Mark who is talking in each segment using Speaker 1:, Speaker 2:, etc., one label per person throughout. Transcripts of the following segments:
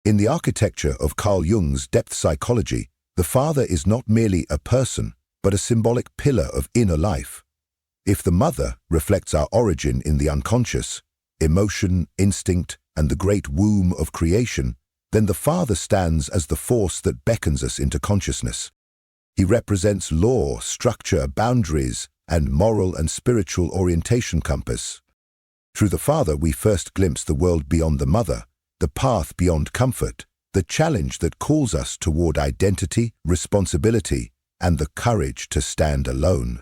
Speaker 1: In the architecture of Carl Jung's depth psychology, the father is not merely a person, but a symbolic pillar of inner life. If the mother reflects our origin in the unconscious, emotion, instinct, and the great womb of creation, then the father stands as the force that beckons us into consciousness. He represents law, structure, boundaries, and moral and spiritual orientation compass. Through the father, we first glimpse the world beyond the mother, the path beyond comfort, the challenge that calls us toward identity, responsibility, and the courage to stand alone.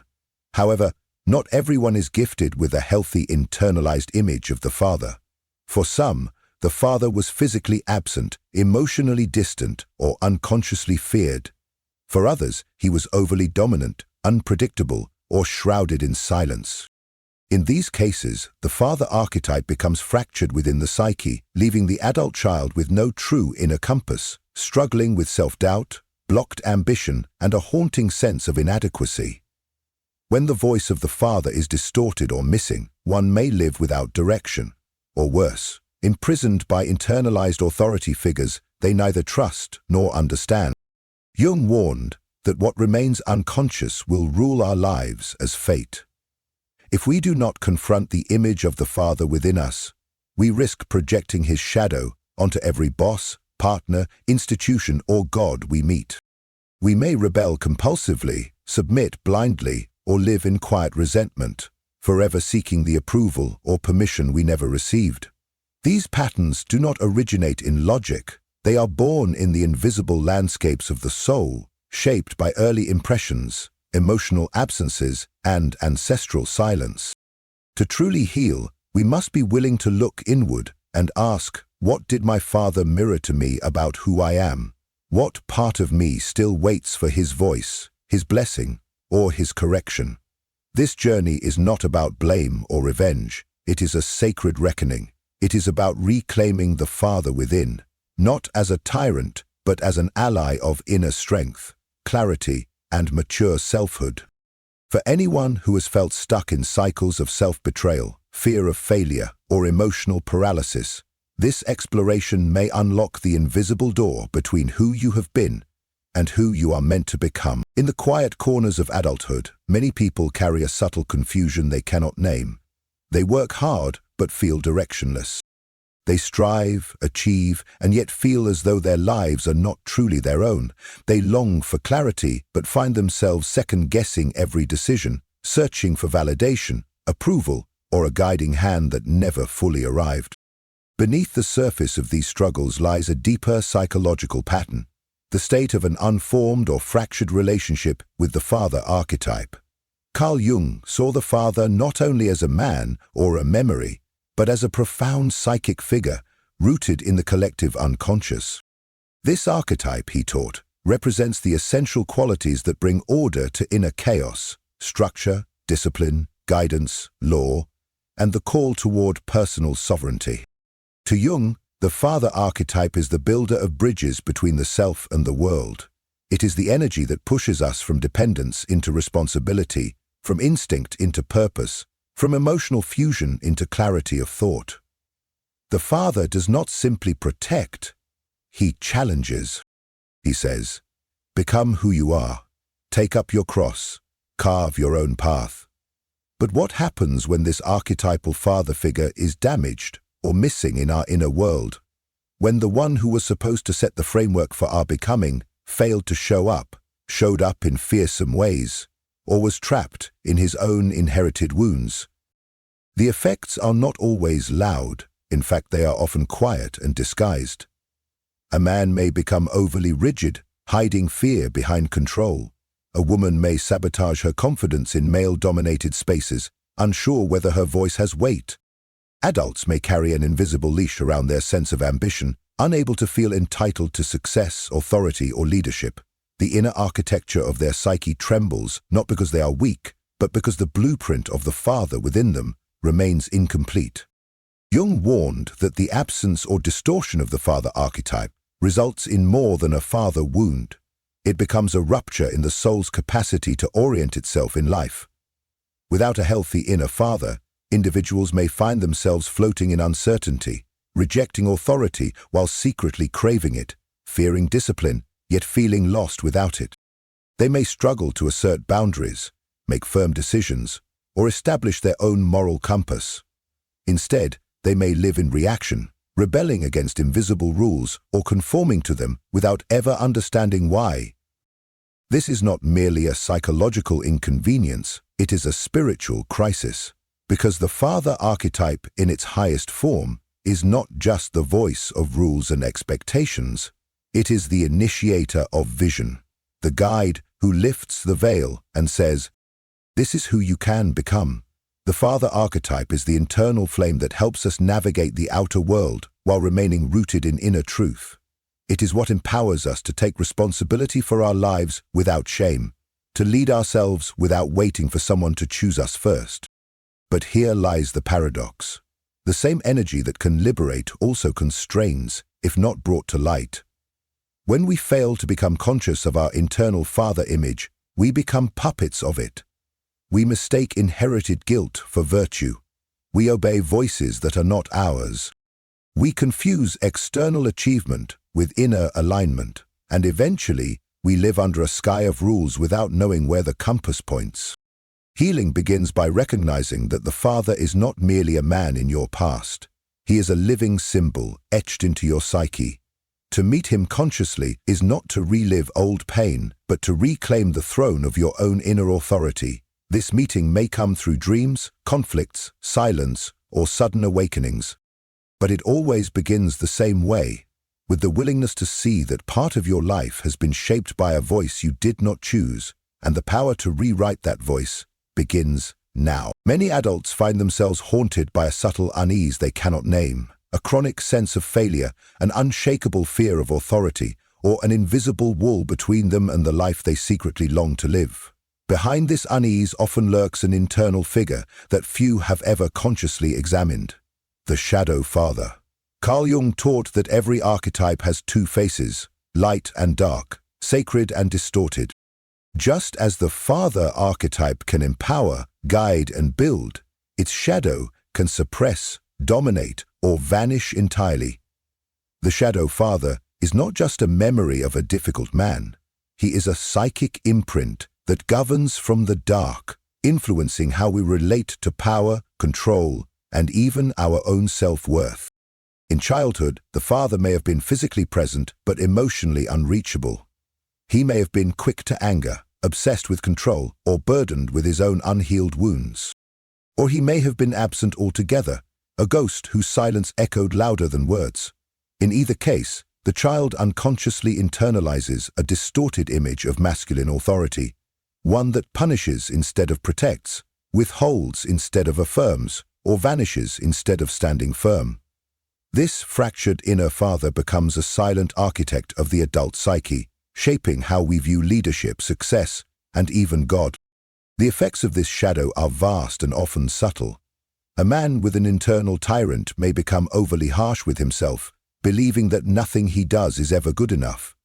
Speaker 1: However, not everyone is gifted with a healthy internalized image of the father. For some, the father was physically absent, emotionally distant, or unconsciously feared. For others, he was overly dominant, unpredictable, or shrouded in silence. In these cases, the father archetype becomes fractured within the psyche, leaving the adult child with no true inner compass, struggling with self-doubt, blocked ambition, and a haunting sense of inadequacy. When the voice of the father is distorted or missing, one may live without direction, or worse, imprisoned by internalized authority figures they neither trust nor understand. Jung warned that what remains unconscious will rule our lives as fate. If we do not confront the image of the father within us, we risk projecting his shadow onto every boss, partner, institution, or god we meet. We may rebel compulsively, submit blindly, or live in quiet resentment, forever seeking the approval or permission we never received. These patterns do not originate in logic. They are born in the invisible landscapes of the soul, shaped by early impressions, emotional absences, and ancestral silence. To truly heal, we must be willing to look inward and ask, what did my father mirror to me about who I am? What part of me still waits for his voice, his blessing, or his correction? This journey is not about blame or revenge. It is a sacred reckoning. It is about reclaiming the father within, not as a tyrant, but as an ally of inner strength, clarity, and mature selfhood. For anyone who has felt stuck in cycles of self-betrayal, fear of failure, or emotional paralysis, this exploration may unlock the invisible door between who you have been and who you are meant to become. In the quiet corners of adulthood, many people carry a subtle confusion they cannot name. They work hard but feel directionless. They strive, achieve, and yet feel as though their lives are not truly their own. They long for clarity, but find themselves second-guessing every decision, searching for validation, approval, or a guiding hand that never fully arrived. Beneath the surface of these struggles lies a deeper psychological pattern, the state of an unformed or fractured relationship with the father archetype. Carl Jung saw the father not only as a man or a memory, but as a profound psychic figure rooted in the collective unconscious. This archetype, he taught, represents the essential qualities that bring order to inner chaos: structure, discipline, guidance, law, and the call toward personal sovereignty. To Jung, the father archetype is the builder of bridges between the self and the world. It is the energy that pushes us from dependence into responsibility, from instinct into purpose, from emotional fusion into clarity of thought. The father does not simply protect, he challenges. He says, "Become who you are, take up your cross, carve your own path." But what happens when this archetypal father figure is damaged or missing in our inner world? When the one who was supposed to set the framework for our becoming failed to show up, showed up in fearsome ways, or was trapped in his own inherited wounds? The effects are not always loud. In fact, they are often quiet and disguised. A man may become overly rigid, hiding fear behind control. A woman may sabotage her confidence in male-dominated spaces, unsure whether her voice has weight. Adults may carry an invisible leash around their sense of ambition, unable to feel entitled to success, authority, or leadership. The inner architecture of their psyche trembles, not because they are weak, but because the blueprint of the father within them remains incomplete. Jung warned that the absence or distortion of the father archetype results in more than a father wound. It becomes a rupture in the soul's capacity to orient itself in life. Without a healthy inner father, individuals may find themselves floating in uncertainty, rejecting authority while secretly craving it, fearing discipline, yet feeling lost without it. They may struggle to assert boundaries, make firm decisions, or establish their own moral compass. Instead, they may live in reaction, rebelling against invisible rules or conforming to them without ever understanding why. This is not merely a psychological inconvenience, it is a spiritual crisis, because the Father archetype in its highest form is not just the voice of rules and expectations, it is the initiator of vision, the guide who lifts the veil and says, "This is who you can become." The Father archetype is the internal flame that helps us navigate the outer world while remaining rooted in inner truth. It is what empowers us to take responsibility for our lives without shame, to lead ourselves without waiting for someone to choose us first. But here lies the paradox. The same energy that can liberate also constrains, if not brought to light. When we fail to become conscious of our internal father image, we become puppets of it. We mistake inherited guilt for virtue. We obey voices that are not ours. We confuse external achievement with inner alignment, and eventually we live under a sky of rules without knowing where the compass points. Healing begins by recognizing that the Father is not merely a man in your past. He is a living symbol etched into your psyche. To meet him consciously is not to relive old pain, but to reclaim the throne of your own inner authority. This meeting may come through dreams, conflicts, silence, or sudden awakenings. But it always begins the same way, with the willingness to see that part of your life has been shaped by a voice you did not choose, and the power to rewrite that voice begins now. Many adults find themselves haunted by a subtle unease they cannot name, a chronic sense of failure, an unshakable fear of authority, or an invisible wall between them and the life they secretly long to live. Behind this unease often lurks an internal figure that few have ever consciously examined: the shadow father. Carl Jung taught that every archetype has two faces, light and dark, sacred and distorted. Just as the Father archetype can empower, guide, and build, its shadow can suppress, dominate, or vanish entirely. The shadow father is not just a memory of a difficult man. He is a psychic imprint that governs from the dark, influencing how we relate to power, control, and even our own self-worth. In childhood, the father may have been physically present but emotionally unreachable. He may have been quick to anger, obsessed with control, or burdened with his own unhealed wounds. Or he may have been absent altogether, a ghost whose silence echoed louder than words. In either case, the child unconsciously internalizes a distorted image of masculine authority, one that punishes instead of protects, withholds instead of affirms, or vanishes instead of standing firm. This fractured inner father becomes a silent architect of the adult psyche, shaping how we view leadership, success, and even God. The effects of this shadow are vast and often subtle. A man with an internal tyrant may become overly harsh with himself, believing that nothing he does is ever good enough.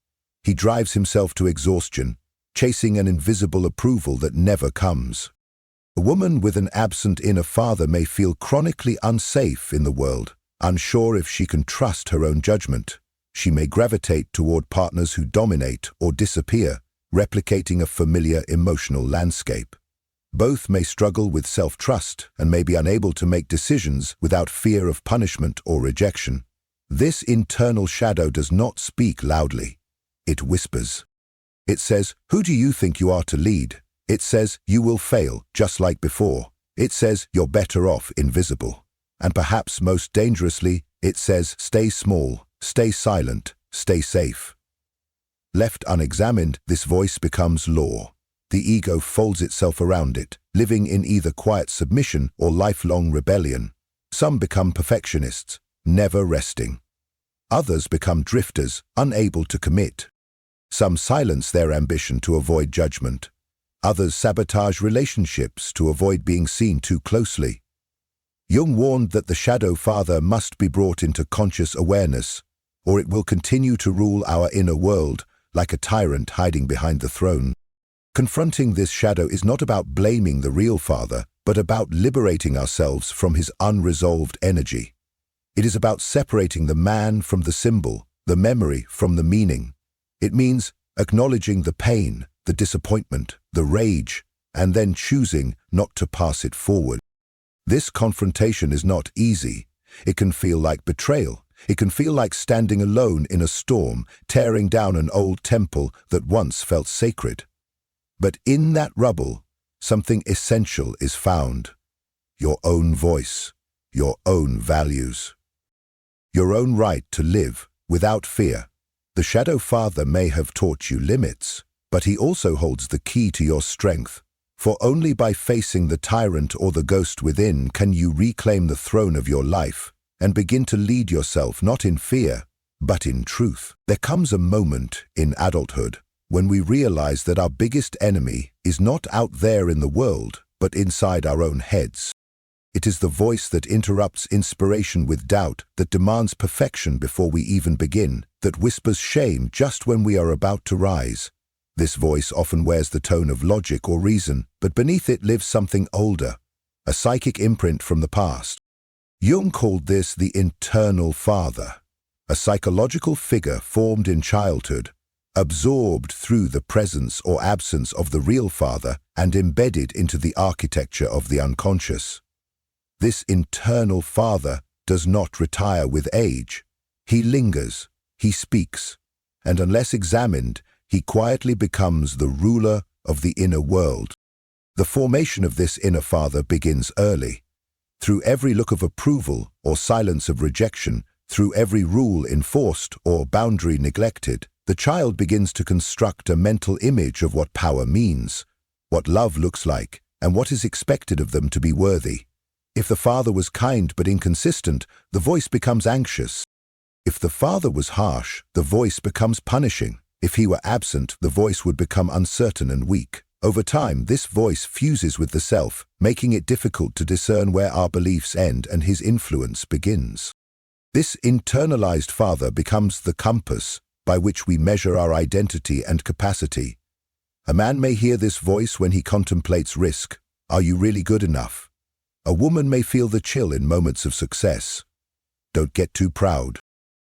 Speaker 1: He drives himself to exhaustion, chasing an invisible approval that never comes. A woman with an absent inner father may feel chronically unsafe in the world, unsure if she can trust her own judgment. She may gravitate toward partners who dominate or disappear, replicating a familiar emotional landscape. Both may struggle with self-trust and may be unable to make decisions without fear of punishment or rejection. This internal shadow does not speak loudly. It whispers. It says, "Who do you think you are to lead?" It says, "You will fail, just like before." It says, "You're better off invisible." And perhaps most dangerously, it says, "Stay small, stay silent, stay safe." Left unexamined, this voice becomes law. The ego folds itself around it, living in either quiet submission or lifelong rebellion. Some become perfectionists, never resting. Others become drifters, unable to commit. Some silence their ambition to avoid judgment. Others sabotage relationships to avoid being seen too closely. Jung warned that the shadow father must be brought into conscious awareness, or it will continue to rule our inner world like a tyrant hiding behind the throne. Confronting this shadow is not about blaming the real father, but about liberating ourselves from his unresolved energy. It is about separating the man from the symbol, the memory from the meaning. It means acknowledging the pain, the disappointment, the rage, and then choosing not to pass it forward. This confrontation is not easy. It can feel like betrayal. It can feel like standing alone in a storm, tearing down an old temple that once felt sacred. But in that rubble, something essential is found. Your own voice, your own values, your own right to live without fear. The Shadow Father may have taught you limits, but he also holds the key to your strength. For only by facing the tyrant or the ghost within can you reclaim the throne of your life and begin to lead yourself not in fear, but in truth. There comes a moment in adulthood when we realize that our biggest enemy is not out there in the world, but inside our own heads. It is the voice that interrupts inspiration with doubt, that demands perfection before we even begin, that whispers shame just when we are about to rise. This voice often wears the tone of logic or reason, but beneath it lives something older, a psychic imprint from the past. Jung called this the internal father, a psychological figure formed in childhood, absorbed through the presence or absence of the real father and embedded into the architecture of the unconscious. This internal father does not retire with age. He lingers, he speaks, and unless examined, he quietly becomes the ruler of the inner world. The formation of this inner father begins early. Through every look of approval or silence of rejection, through every rule enforced or boundary neglected, the child begins to construct a mental image of what power means, what love looks like, and what is expected of them to be worthy. If the father was kind but inconsistent, the voice becomes anxious. If the father was harsh, the voice becomes punishing. If he were absent, the voice would become uncertain and weak. Over time, this voice fuses with the self, making it difficult to discern where our beliefs end and his influence begins. This internalized father becomes the compass by which we measure our identity and capacity. A man may hear this voice when he contemplates risk. Are you really good enough? A woman may feel the chill in moments of success. Don't get too proud.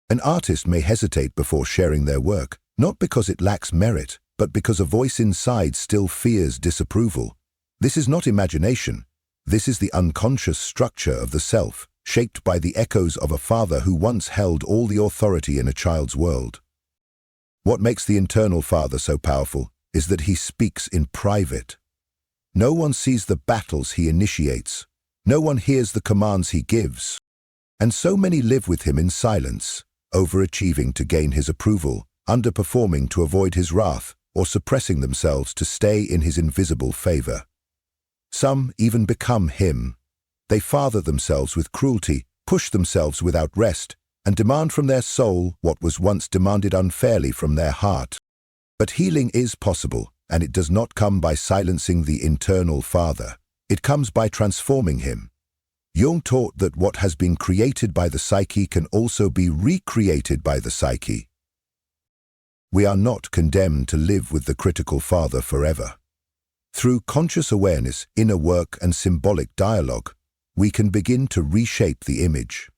Speaker 1: An artist may hesitate before sharing their work, not because it lacks merit, but because a voice inside still fears disapproval. This is not imagination. This is the unconscious structure of the self, shaped by the echoes of a father who once held all the authority in a child's world. What makes the internal father so powerful is that he speaks in private. No one sees the battles he initiates. No one hears the commands he gives. And so many live with him in silence, overachieving to gain his approval, underperforming to avoid his wrath, or suppressing themselves to stay in his invisible favor. Some even become him. They father themselves with cruelty, push themselves without rest, and demand from their soul what was once demanded unfairly from their heart. But healing is possible, and it does not come by silencing the internal father. It comes by transforming him. Jung taught that what has been created by the psyche can also be recreated by the psyche. We are not condemned to live with the critical father forever. Through conscious awareness, inner work, and symbolic dialogue, we can begin to reshape the image.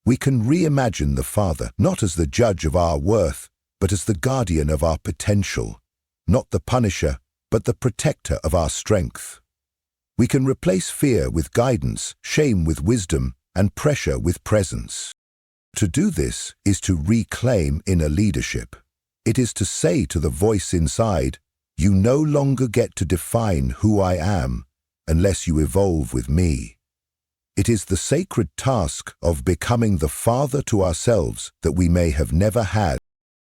Speaker 1: We can reimagine the father not as the judge of our worth, but as the guardian of our potential, not the punisher, but the protector of our strength. We can replace fear with guidance, shame with wisdom, and pressure with presence. To do this is to reclaim inner leadership. It is to say to the voice inside, you no longer get to define who I am unless you evolve with me. It is the sacred task of becoming the father to ourselves that we may have never had.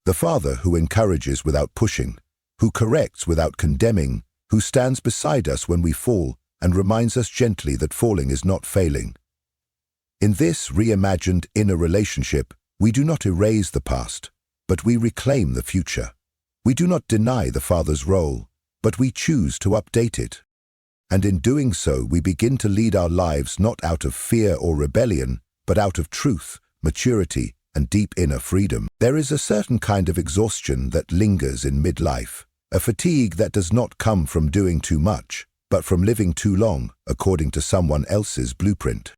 Speaker 1: The father who encourages without pushing, who corrects without condemning, who stands beside us when we fall and reminds us gently that falling is not failing. In this reimagined inner relationship, we do not erase the past, but we reclaim the future. We do not deny the father's role, but we choose to update it. And in doing so, we begin to lead our lives not out of fear or rebellion, but out of truth, maturity, and deep inner freedom. There is a certain kind of exhaustion that lingers in midlife, a fatigue that does not come from doing too much, but from living too long according to someone else's blueprint.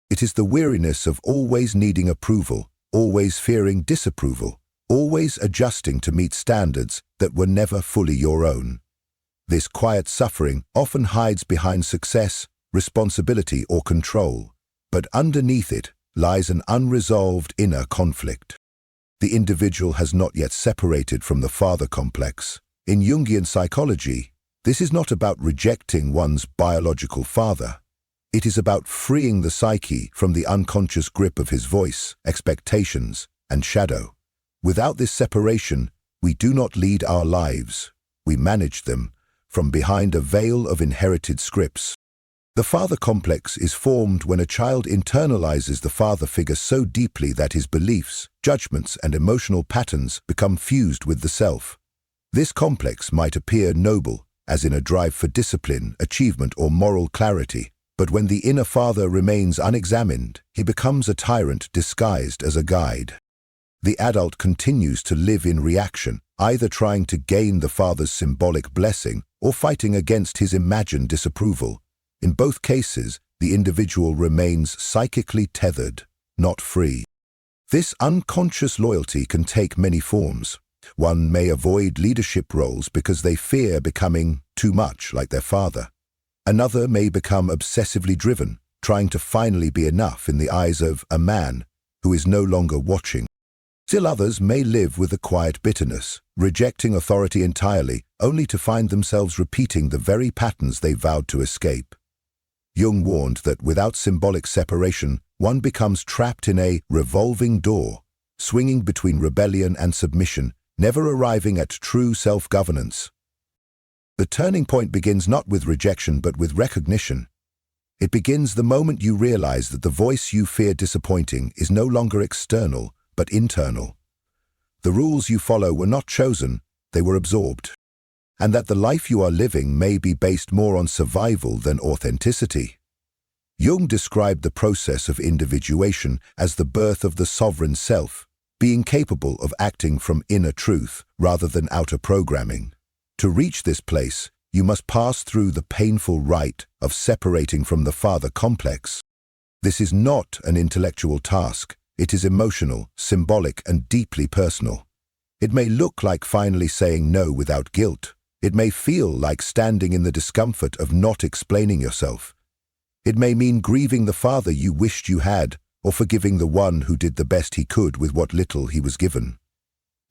Speaker 1: It is the weariness of always needing approval, always fearing disapproval, always adjusting to meet standards that were never fully your own. This quiet suffering often hides behind success, responsibility, or control, but underneath it lies an unresolved inner conflict. The individual has not yet separated from the father complex. In Jungian psychology, this is not about rejecting one's biological father. It is about freeing the psyche from the unconscious grip of his voice, expectations, and shadow. Without this separation, we do not lead our lives. We manage them from behind a veil of inherited scripts. The father complex is formed when a child internalizes the father figure so deeply that his beliefs, judgments, and emotional patterns become fused with the self. This complex might appear noble, as in a drive for discipline, achievement, or moral clarity, but when the inner father remains unexamined, he becomes a tyrant disguised as a guide. The adult continues to live in reaction, either trying to gain the father's symbolic blessing or fighting against his imagined disapproval. In both cases, the individual remains psychically tethered, not free. This unconscious loyalty can take many forms. One may avoid leadership roles because they fear becoming too much like their father. Another may become obsessively driven, trying to finally be enough in the eyes of a man who is no longer watching. Still others may live with a quiet bitterness, rejecting authority entirely, only to find themselves repeating the very patterns they vowed to escape. Jung warned that without symbolic separation, one becomes trapped in a revolving door, swinging between rebellion and submission, never arriving at true self-governance. The turning point begins not with rejection but with recognition. It begins the moment you realize that the voice you fear disappointing is no longer external, but internal. The rules you follow were not chosen, they were absorbed. And that the life you are living may be based more on survival than authenticity. Jung described the process of individuation as the birth of the sovereign self, being capable of acting from inner truth rather than outer programming. To reach this place, you must pass through the painful rite of separating from the father complex. This is not an intellectual task. It is emotional, symbolic, and deeply personal. It may look like finally saying no without guilt. It may feel like standing in the discomfort of not explaining yourself. It may mean grieving the father you wished you had, or forgiving the one who did the best he could with what little he was given.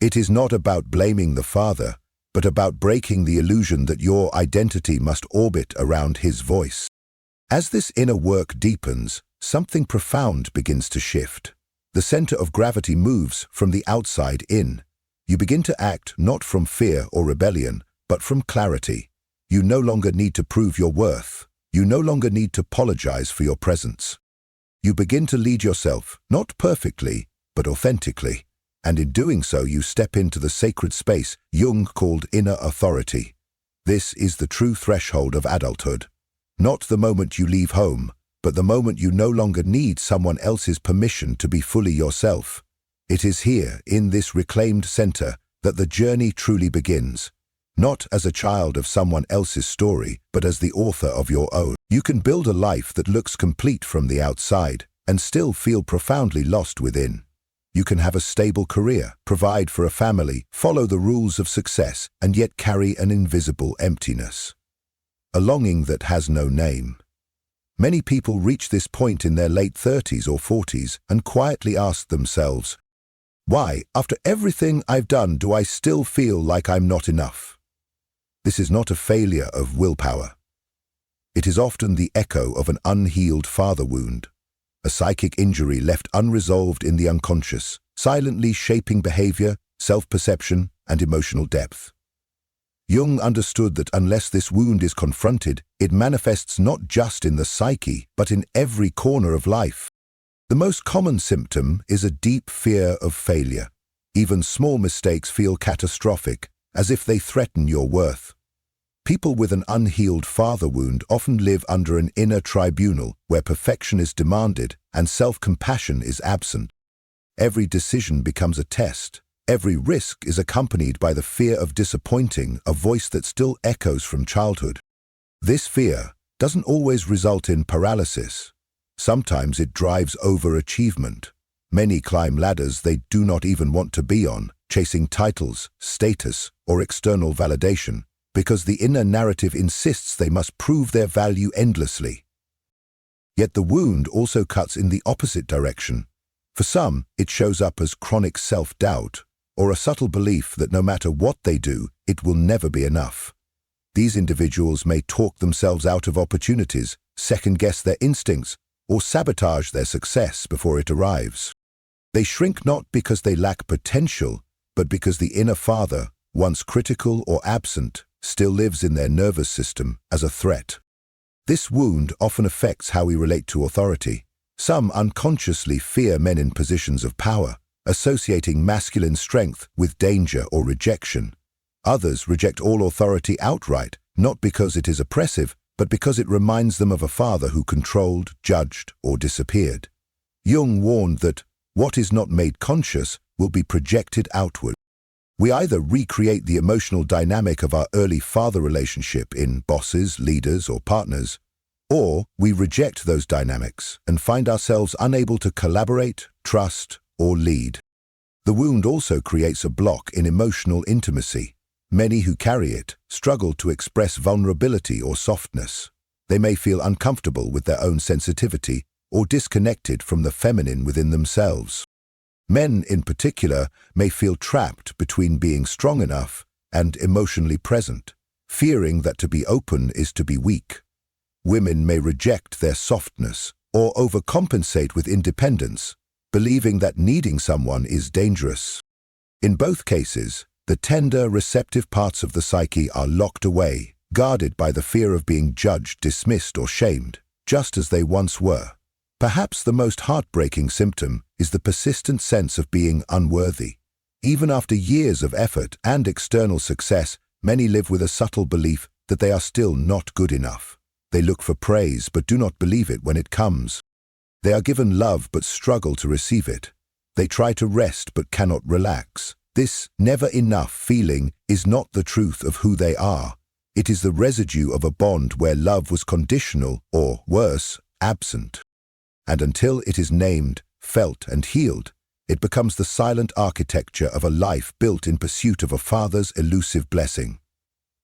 Speaker 1: It is not about blaming the father, but about breaking the illusion that your identity must orbit around his voice. As this inner work deepens, something profound begins to shift. The center of gravity moves from the outside in. You begin to act not from fear or rebellion, but from clarity. You no longer need to prove your worth. You no longer need to apologize for your presence. You begin to lead yourself, not perfectly, but authentically. And in doing so, you step into the sacred space Jung called inner authority. This is the true threshold of adulthood. Not the moment you leave home, but the moment you no longer need someone else's permission to be fully yourself. It is here, in this reclaimed center, that the journey truly begins. Not as a child of someone else's story, but as the author of your own. You can build a life that looks complete from the outside and still feel profoundly lost within. You can have a stable career, provide for a family, follow the rules of success, and yet carry an invisible emptiness. A longing that has no name. Many people reach this point in their late 30s or 40s and quietly ask themselves, why, after everything I've done, do I still feel like I'm not enough? This is not a failure of willpower. It is often the echo of an unhealed father wound, a psychic injury left unresolved in the unconscious, silently shaping behavior, self-perception, and emotional depth. Jung understood that unless this wound is confronted, it manifests not just in the psyche, but in every corner of life. The most common symptom is a deep fear of failure. Even small mistakes feel catastrophic, as if they threaten your worth. People with an unhealed father wound often live under an inner tribunal where perfection is demanded and self-compassion is absent. Every decision becomes a test. Every risk is accompanied by the fear of disappointing a voice that still echoes from childhood. This fear doesn't always result in paralysis. Sometimes it drives overachievement. Many climb ladders they do not even want to be on, chasing titles, status, or external validation, because the inner narrative insists they must prove their value endlessly. Yet the wound also cuts in the opposite direction. For some, it shows up as chronic self-doubt, or a subtle belief that no matter what they do, it will never be enough. These individuals may talk themselves out of opportunities, second-guess their instincts, or sabotage their success before it arrives. They shrink not because they lack potential, but because the inner father, once critical or absent, still lives in their nervous system as a threat. This wound often affects how we relate to authority. Some unconsciously fear men in positions of power, associating masculine strength with danger or rejection. Others reject all authority outright, not because it is oppressive, but because it reminds them of a father who controlled, judged, or disappeared. Jung warned that what is not made conscious will be projected outward. We either recreate the emotional dynamic of our early father relationship in bosses, leaders, or partners, or we reject those dynamics and find ourselves unable to collaborate, trust, or lead. The wound also creates a block in emotional intimacy. Many who carry it struggle to express vulnerability or softness. They may feel uncomfortable with their own sensitivity or disconnected from the feminine within themselves. Men, in particular, may feel trapped between being strong enough and emotionally present, fearing that to be open is to be weak. Women may reject their softness or overcompensate with independence, believing that needing someone is dangerous. In both cases, the tender, receptive parts of the psyche are locked away, guarded by the fear of being judged, dismissed, or shamed, just as they once were. Perhaps the most heartbreaking symptom is the persistent sense of being unworthy. Even after years of effort and external success, many live with a subtle belief that they are still not good enough. They look for praise but do not believe it when it comes. They are given love but struggle to receive it. They try to rest but cannot relax. This never enough feeling is not the truth of who they are. It is the residue of a bond where love was conditional or, worse, absent. And until it is named, felt, and healed, it becomes the silent architecture of a life built in pursuit of a father's elusive blessing.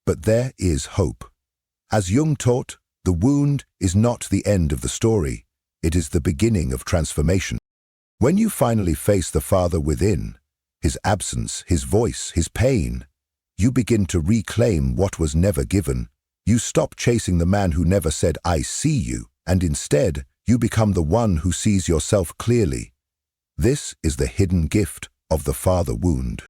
Speaker 1: But there is hope. As Jung taught, the wound is not the end of the story. It is the beginning of transformation. When you finally face the father within, his absence, his voice, his pain, you begin to reclaim what was never given. You stop chasing the man who never said, "I see you," and instead, you become the one who sees yourself clearly. This is the hidden gift of the father wound.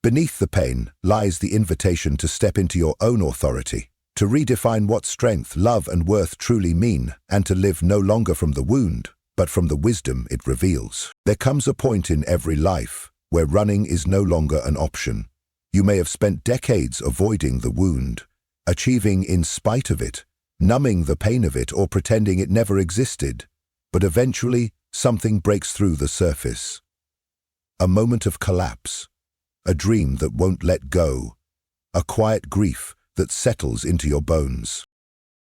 Speaker 1: Beneath the pain lies the invitation to step into your own authority, to redefine what strength, love, and worth truly mean, and to live no longer from the wound, but from the wisdom it reveals. There comes a point in every life where running is no longer an option. You may have spent decades avoiding the wound, achieving in spite of it, numbing the pain of it, or pretending it never existed. But eventually, something breaks through the surface. A moment of collapse, a dream that won't let go, a quiet grief that settles into your bones.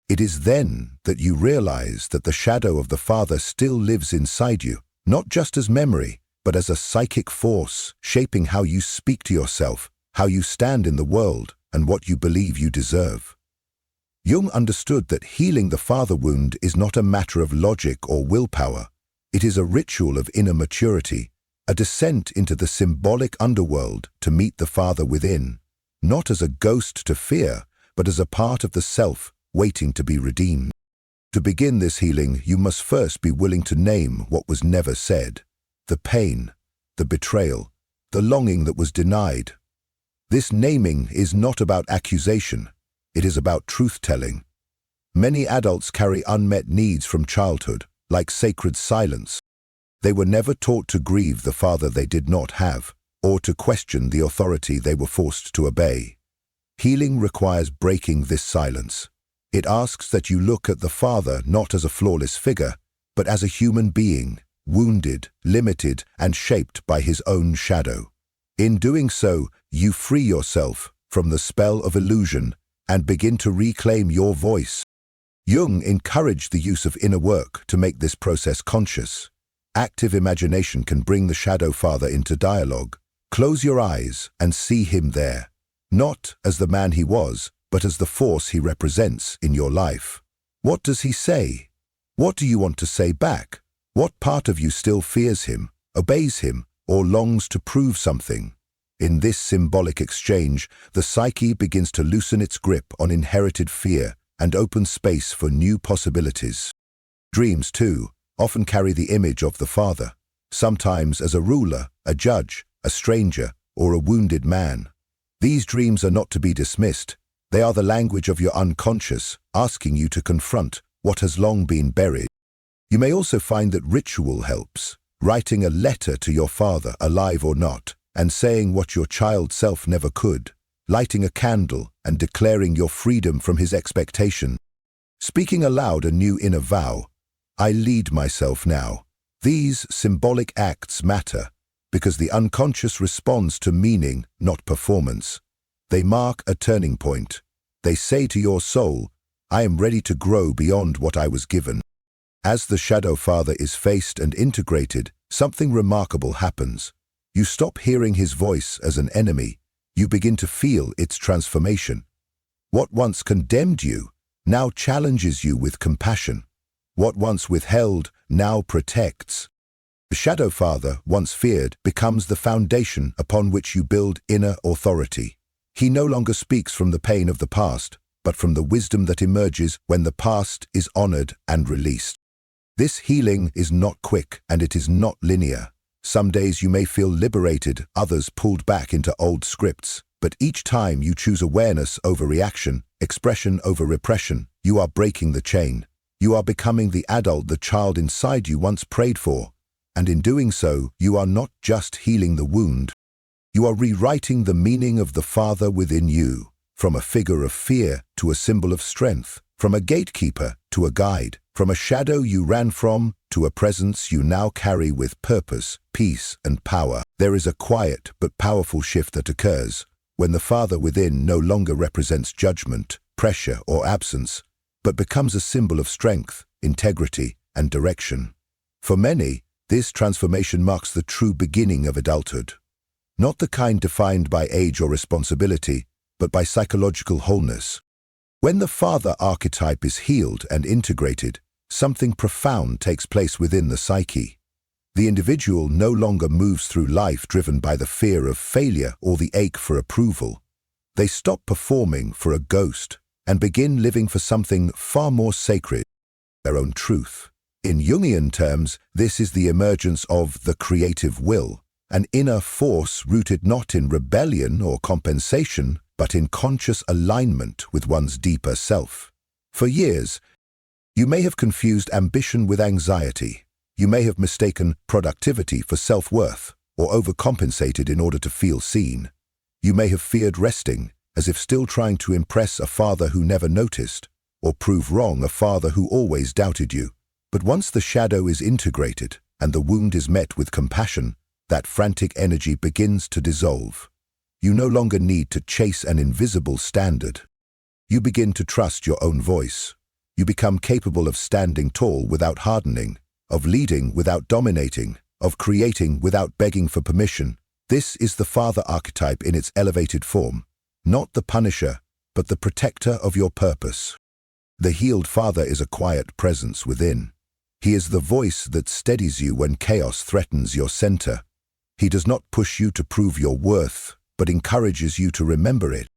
Speaker 1: It is then that you realize that the shadow of the father still lives inside you, not just as memory, but as a psychic force shaping how you speak to yourself, how you stand in the world, and what you believe you deserve. Jung understood that healing the father wound is not a matter of logic or willpower. It is a ritual of inner maturity, a descent into the symbolic underworld to meet the father within, not as a ghost to fear, but as a part of the self waiting to be redeemed. To begin this healing, you must first be willing to name what was never said, the pain, the betrayal, the longing that was denied. This naming is not about accusation. It is about truth-telling. Many adults carry unmet needs from childhood, like sacred silence. They were never taught to grieve the father they did not have, or to question the authority they were forced to obey. Healing requires breaking this silence. It asks that you look at the father not as a flawless figure, but as a human being, wounded, limited, and shaped by his own shadow. In doing so, you free yourself from the spell of illusion and begin to reclaim your voice. Jung encouraged the use of inner work to make this process conscious. Active imagination can bring the shadow father into dialogue. Close your eyes and see him there, not as the man he was, but as the force he represents in your life. What does he say? What do you want to say back? What part of you still fears him, obeys him, or longs to prove something? In this symbolic exchange, the psyche begins to loosen its grip on inherited fear and open space for new possibilities. Dreams, too, often carry the image of the father, sometimes as a ruler, a judge, a stranger, or a wounded man. These dreams are not to be dismissed. They are the language of your unconscious, asking you to confront what has long been buried. You may also find that ritual helps, writing a letter to your father, alive or not, and saying what your child self never could, lighting a candle and declaring your freedom from his expectation. Speaking aloud a new inner vow, I lead myself now. These symbolic acts matter because the unconscious responds to meaning, not performance. They mark a turning point. They say to your soul, I am ready to grow beyond what I was given. As the shadow father is faced and integrated, something remarkable happens. You stop hearing his voice as an enemy. You begin to feel its transformation. What once condemned you now challenges you with compassion. What once withheld now protects. The shadow father, once feared, becomes the foundation upon which you build inner authority. He no longer speaks from the pain of the past, but from the wisdom that emerges when the past is honored and released. This healing is not quick and it is not linear. Some days you may feel liberated, others pulled back into old scripts. But each time you choose awareness over reaction, expression over repression, you are breaking the chain. You are becoming the adult the child inside you once prayed for. And in doing so, you are not just healing the wound. You are rewriting the meaning of the father within you, from a figure of fear to a symbol of strength, from a gatekeeper to a guide, from a shadow you ran from to a presence you now carry with purpose, peace, and power. There is a quiet but powerful shift that occurs when the father within no longer represents judgment, pressure, or absence, but becomes a symbol of strength, integrity, and direction. For many, this transformation marks the true beginning of adulthood. Not the kind defined by age or responsibility, but by psychological wholeness. When the father archetype is healed and integrated, something profound takes place within the psyche. The individual no longer moves through life driven by the fear of failure or the ache for approval. They stop performing for a ghost and begin living for something far more sacred, their own truth. In Jungian terms, this is the emergence of the creative will, an inner force rooted not in rebellion or compensation, but in conscious alignment with one's deeper self. For years, you may have confused ambition with anxiety. You may have mistaken productivity for self-worth or overcompensated in order to feel seen. You may have feared resting, as if still trying to impress a father who never noticed, or prove wrong a father who always doubted you. But once the shadow is integrated and the wound is met with compassion, that frantic energy begins to dissolve. You no longer need to chase an invisible standard. You begin to trust your own voice. You become capable of standing tall without hardening, of leading without dominating, of creating without begging for permission. This is the father archetype in its elevated form, not the punisher, but the protector of your purpose. The healed father is a quiet presence within. He is the voice that steadies you when chaos threatens your center. He does not push you to prove your worth, but encourages you to remember it.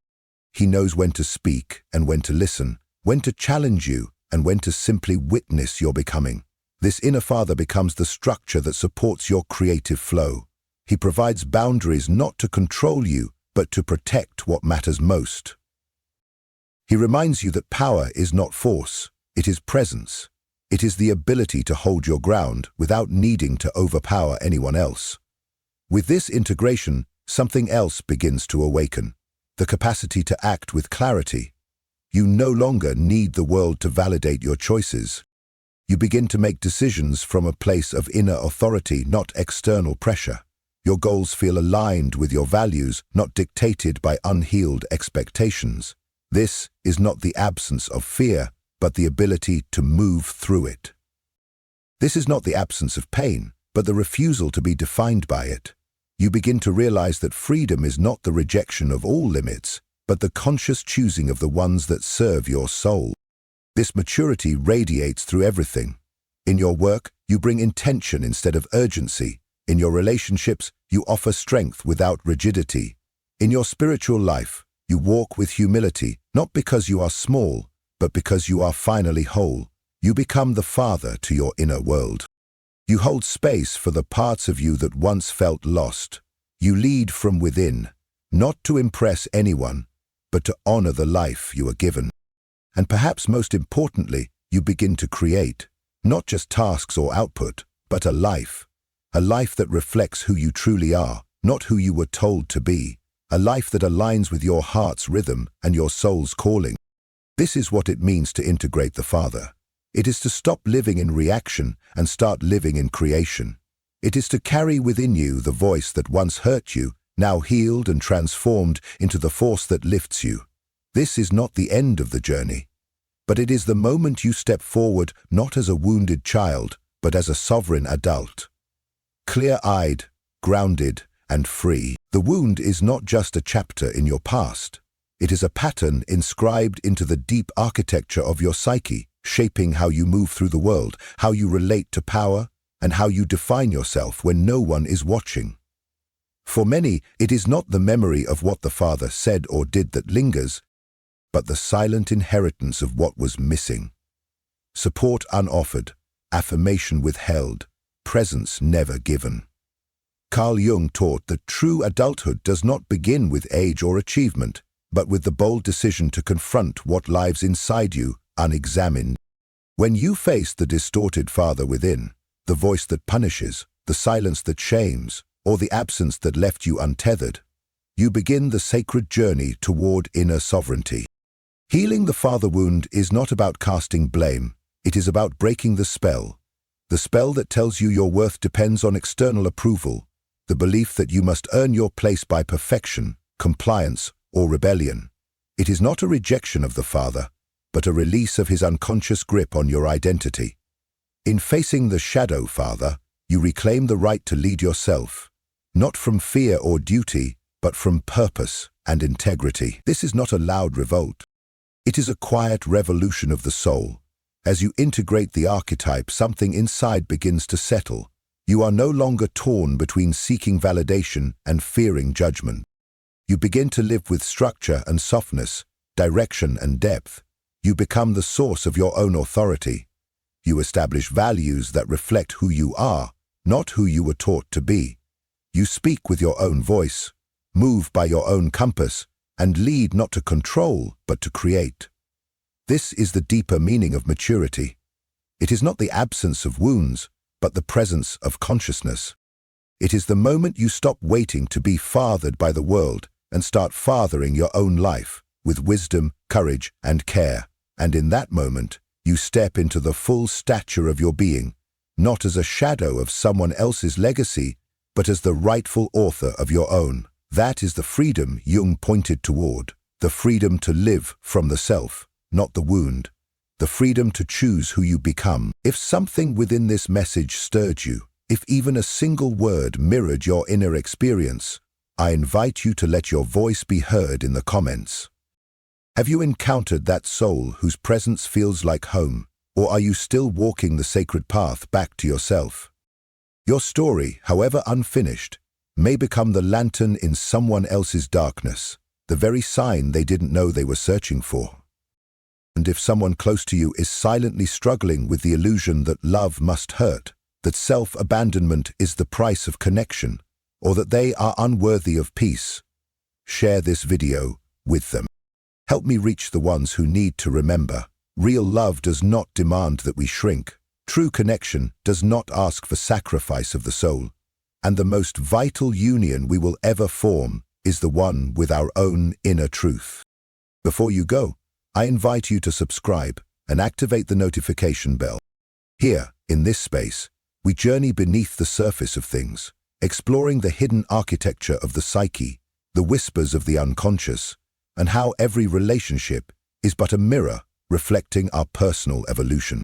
Speaker 1: He knows when to speak and when to listen, when to challenge you and when to simply witness your becoming. This inner father becomes the structure that supports your creative flow. He provides boundaries not to control you, but to protect what matters most. He reminds you that power is not force, it is presence. It is the ability to hold your ground without needing to overpower anyone else. With this integration, something else begins to awaken, the capacity to act with clarity. You no longer need the world to validate your choices. You begin to make decisions from a place of inner authority, not external pressure. Your goals feel aligned with your values, not dictated by unhealed expectations. This is not the absence of fear, but the ability to move through it. This is not the absence of pain, but the refusal to be defined by it. You begin to realize that freedom is not the rejection of all limits, but the conscious choosing of the ones that serve your soul. This maturity radiates through everything. In your work, you bring intention instead of urgency. In your relationships, you offer strength without rigidity. In your spiritual life, you walk with humility, not because you are small, but because you are finally whole. You become the father to your inner world. You hold space for the parts of you that once felt lost. You lead from within, not to impress anyone, but to honor the life you are given. And perhaps most importantly, you begin to create, not just tasks or output, but a life that reflects who you truly are, not who you were told to be, a life that aligns with your heart's rhythm and your soul's calling. This is what it means to integrate the Father. It is to stop living in reaction and start living in creation. It is to carry within you the voice that once hurt you, now healed and transformed into the force that lifts you. This is not the end of the journey, but it is the moment you step forward not as a wounded child, but as a sovereign adult. Clear-eyed, grounded, and free. The wound is not just a chapter in your past. It is a pattern inscribed into the deep architecture of your psyche, shaping how you move through the world, how you relate to power, and how you define yourself when no one is watching. For many, it is not the memory of what the Father said or did that lingers, but the silent inheritance of what was missing. Support unoffered, affirmation withheld, presence never given. Carl Jung taught that true adulthood does not begin with age or achievement, but with the bold decision to confront what lives inside you unexamined. When you face the distorted father within, the voice that punishes, the silence that shames, or the absence that left you untethered, you begin the sacred journey toward inner sovereignty. Healing the father wound is not about casting blame, it is about breaking the spell that tells you your worth depends on external approval, the belief that you must earn your place by perfection, compliance, or rebellion. It is not a rejection of the Father, but a release of his unconscious grip on your identity. In facing the shadow father, you reclaim the right to lead yourself, not from fear or duty, but from purpose and integrity. This is not a loud revolt. It is a quiet revolution of the soul. As you integrate the archetype, something inside begins to settle. You are no longer torn between seeking validation and fearing judgment. You begin to live with structure and softness, direction and depth. You become the source of your own authority. You establish values that reflect who you are, not who you were taught to be. You speak with your own voice, move by your own compass, and lead not to control, but to create. This is the deeper meaning of maturity. It is not the absence of wounds, but the presence of consciousness. It is the moment you stop waiting to be fathered by the world and start fathering your own life with wisdom, courage, and care. And in that moment, you step into the full stature of your being, not as a shadow of someone else's legacy, but as the rightful author of your own. That is the freedom Jung pointed toward, the freedom to live from the self, not the wound, the freedom to choose who you become. If something within this message stirred you, if even a single word mirrored your inner experience, I invite you to let your voice be heard in the comments. Have you encountered that soul whose presence feels like home, or are you still walking the sacred path back to yourself? Your story, however unfinished, may become the lantern in someone else's darkness, the very sign they didn't know they were searching for. And if someone close to you is silently struggling with the illusion that love must hurt, that self-abandonment is the price of connection, or that they are unworthy of peace, share this video with them. Help me reach the ones who need to remember. Real love does not demand that we shrink. True connection does not ask for sacrifice of the soul. And the most vital union we will ever form is the one with our own inner truth. Before you go, I invite you to subscribe and activate the notification bell. Here, in this space, we journey beneath the surface of things, exploring the hidden architecture of the psyche, the whispers of the unconscious, and how every relationship is but a mirror reflecting our personal evolution.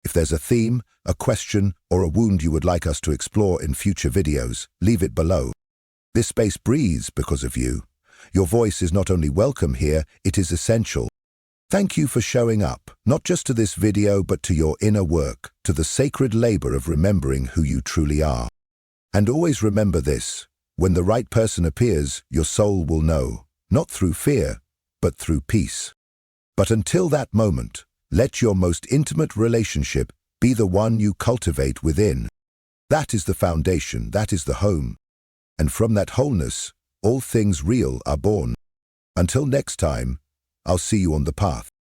Speaker 1: If there's a theme, a question, or a wound you would like us to explore in future videos, leave it below. This space breathes because of you. Your voice is not only welcome here, it is essential. Thank you for showing up, not just to this video but to your inner work, to the sacred labor of remembering who you truly are. And always remember this, when the right person appears, your soul will know, not through fear, but through peace. But until that moment, let your most intimate relationship be the one you cultivate within. That is the foundation, that is the home. And from that wholeness, all things real are born. Until next time, I'll see you on the path.